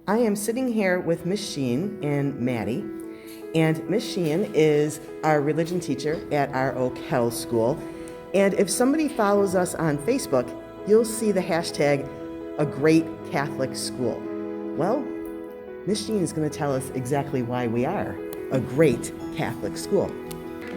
I am sitting here with Miss Sheehan and Maddie, and Miss Sheehan is our religion teacher at our Oak Hill School. And if somebody follows us on Facebook, you'll see the hashtag A Great Catholic School. Well, Miss Sheehan is going to tell us exactly why we are a great Catholic school.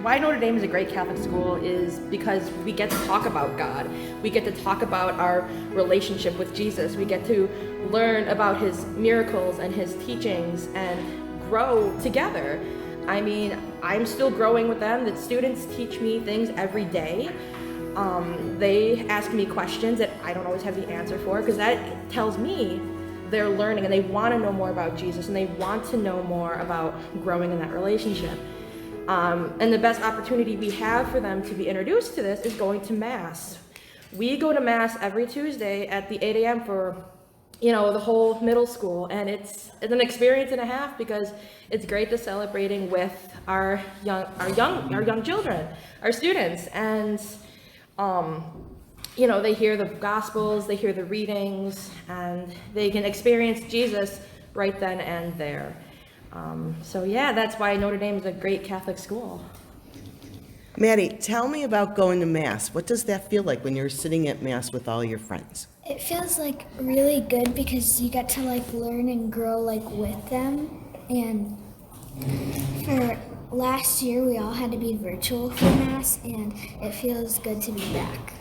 Why Notre Dame is a great Catholic school is because we get to talk about God. We get to talk about our relationship with Jesus. We get to learn about his miracles and his teachings and grow together. I mean, I'm still growing with them. The students teach me things every day. They ask me questions that I don't always have the answer for, because that tells me they're learning and they want to know more about Jesus and they want to know more about growing in that relationship. And the best opportunity we have for them to be introduced to this is going to Mass. We go to Mass every Tuesday at the 8 a.m. for, the whole middle school. And it's an experience and a half, because it's great to celebrating with our young children, our students. And, they hear the Gospels, they hear the readings, and they can experience Jesus right then and there. That's why Notre Dame is a great Catholic school. Maddie, tell me about going to Mass. What does that feel like when you're sitting at Mass with all your friends? It feels really good because you get to learn and grow with them. And for last year, we all had to be virtual for Mass, and it feels good to be back.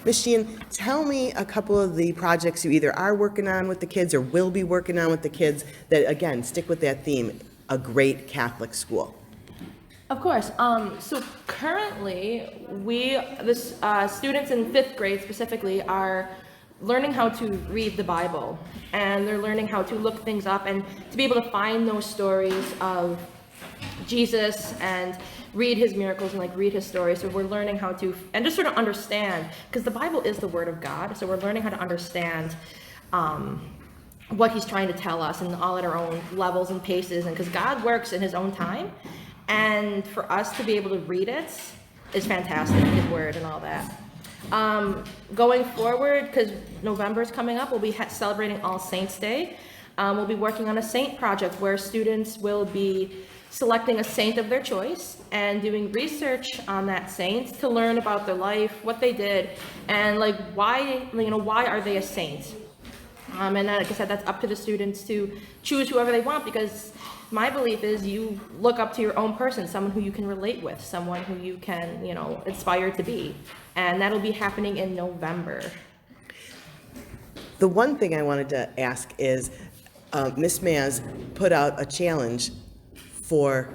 Miss Sheehan, tell me a couple of the projects you either are working on with the kids or will be working on with the kids that, again, stick with that theme, a great Catholic school. Of course. So currently, students in 5th grade specifically are learning how to read the Bible, and they're learning how to look things up and to be able to find those stories of Jesus and read his miracles and read his stories. So we're learning how to, and just sort of understand, because the Bible is the Word of God. So we're learning how to understand what he's trying to tell us, and all at our own levels and paces. And because God works in his own time, and for us to be able to read it is fantastic, his word and all that. Going forward, because November is coming up, we'll be celebrating All Saints Day. We'll be working on a saint project where students will be selecting a saint of their choice and doing research on that saint to learn about their life, what they did, and why are they a saint. And like I said, that's up to the students to choose whoever they want, because my belief is you look up to your own person, someone who you can relate with, someone who you can, aspire to be. And that'll be happening in November. The one thing I wanted to ask is, Miss Maz put out a challenge for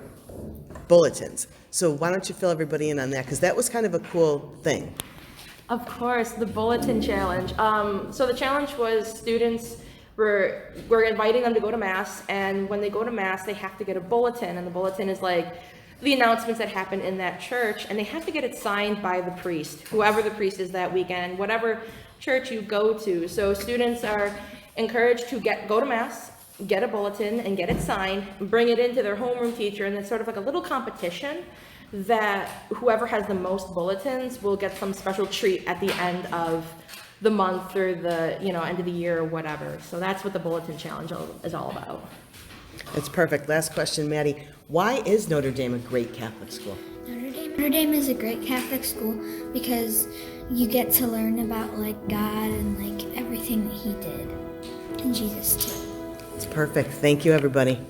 bulletins. So why don't you fill everybody in on that? Because that was kind of a cool thing. Of course, the bulletin challenge. So the challenge was students we're inviting them to go to Mass, and when they go to Mass, they have to get a bulletin, and the bulletin is the announcements that happen in that church, and they have to get it signed by the priest, whoever the priest is that weekend, whatever church you go to. So students are encouraged to go to Mass, get a bulletin, and get it signed, bring it into their homeroom teacher, and it's sort of a little competition that whoever has the most bulletins will get some special treat at the end of the month or the end of the year or whatever. So that's what the bulletin challenge is all about. That's perfect. Last question, Maddie. Why is Notre Dame a great Catholic school? Notre Dame is a great Catholic school because you get to learn about God and everything that he did, and Jesus too. It's perfect. Thank you, everybody.